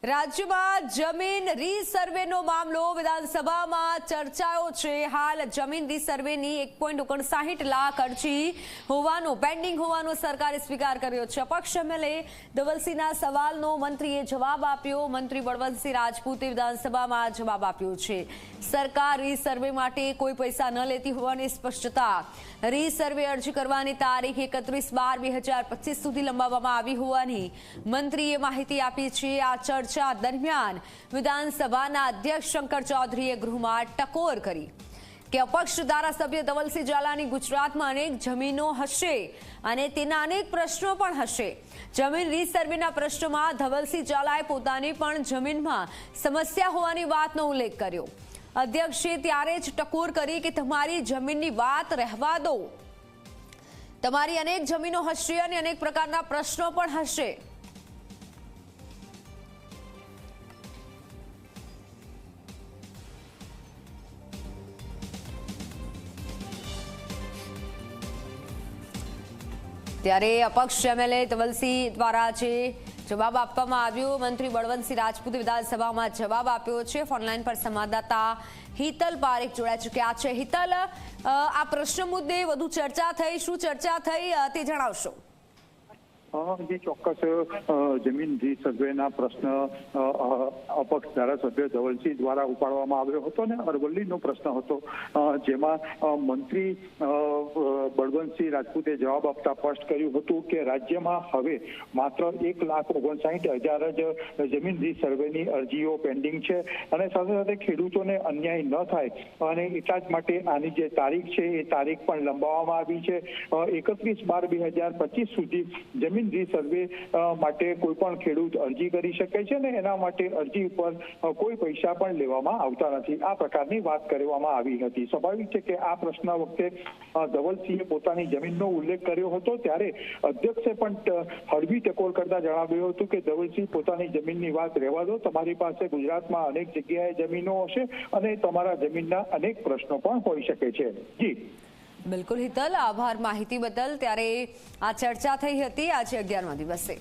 રાજ્યમાં જમીન રીસર્વેનો મામલો વિધાનસભામાં ચર્ચાયો છે। હાલ જમીન રીસર્વેની 1.59 લાખ અરજી હોવાનું પેન્ડિંગ હોવાનો સરકારે સ્વીકાર કર્યો છે। અપક્ષ એમએલએ ધવલસિંહના સવાલનો મંત્રીએ જવાબ આપ્યો। મંત્રી બળવંતસિંહ રાજપૂતે વિધાનસભામાં જવાબ આપ્યો છે। સરકાર રીસર્વે માટે કોઈ પૈસા ન લેતી હોવાની સ્પષ્ટતા। રીસર્વે અરજી કરવાની તારીખ 31/12/2025 સુધી લંબાવવામાં આવી હોવાની મંત્રીએ માહિતી આપી છે। આ ચર્ચા દરમિયાન વિધાનસભાના અધ્યક્ષ શંકર ચૌધરીએ ગૃહમાં ટકોર કરી કે અપક્ષ ધારાસભ્ય ધવલસિંહ ઝાલાની ગુજરાતમાં અનેક જમીનો હશે અને તેના અનેક પ્રશ્નો પણ હશે। જમીન રીસર્વેના પ્રશ્નમાં ધવલસિંહ ઝાલાએ પોતાની પણ જમીનમાં સમસ્યા હોવાની વાતનો ઉલ્લેખ કર્યો। અધ્યક્ષે ત્યારે જ ટકોર કરી કે તમારી જમીનની વાત રહેવા દો, તમારી અનેક જમીનો હશે અને અનેક પ્રકારના પ્રશ્નો પણ હશે। ત્યારે અપક્ષ એમએલએ ધવલસિંહ દ્વારા જે જવાબ આપવામાં આવ્યો, મંત્રી બળવંતસિંહ રાજપૂતે વિધાનસભામાં જવાબ આપ્યો છે। ફોનલાઈન પર સંવાદદાતા હિતલ પારેખ જોડાઈ ચૂક્યા છે। હિતલ, આ પ્રશ્ન મુદ્દે વધુ ચર્ચા થઈ, શું ચર્ચા થઈ તે જણાવશો? જે ચોક્કસ જમીન રીસર્વેના પ્રશ્ન અપક્ષ ધારાસભ્ય ધવલસિંહ દ્વારા ઉપાડવામાં આવ્યો હતો ને અરવલ્લીનો પ્રશ્ન હતો, જેમાં મંત્રી બળવંતસિંહ રાજપૂતે જવાબ આપતા સ્પષ્ટ કર્યું હતું કે રાજ્યમાં હવે માત્ર 1,59,000 જ જમીન રીસર્વેની અરજીઓ પેન્ડિંગ છે અને સાથે સાથે ખેડૂતોને અન્યાય ન થાય અને એટલા જ માટે આની જે તારીખ છે એ તારીખ પણ લંબાવવામાં આવી છે। 31/12/2025 સુધી જમીન રીસર્વે માટે કોઈ પણ ખેડૂત અરજી કરી શકે છે ને એના માટે અરજી ઉપર કોઈ પૈસા પણ લેવામાં આવતા નથી। આ પ્રકારની વાત કરવામાં આવી હતી। સ્વાભાવિક છે કે આ પ્રશ્ન વખતે ધવલસિંહે પોતાની જમીનનો ઉલ્લેખ કર્યો હતો, ત્યારે અધ્યક્ષે પણ હળવી ટકોર કરતા જણાવ્યું હતું કે ધવલસિંહ પોતાની જમીનની વાત રહેવા દો, તમારી પાસે ગુજરાતમાં અનેક જગ્યાએ જમીનો હશે અને તમારા જમીનના અનેક પ્રશ્નો પણ હોઈ શકે છે। જી બિલકુલ હિતલ, આભાર માહિતી બદલ। ત્યારે આ ચર્ચા થઈ હતી આજે 11મા દિવસે।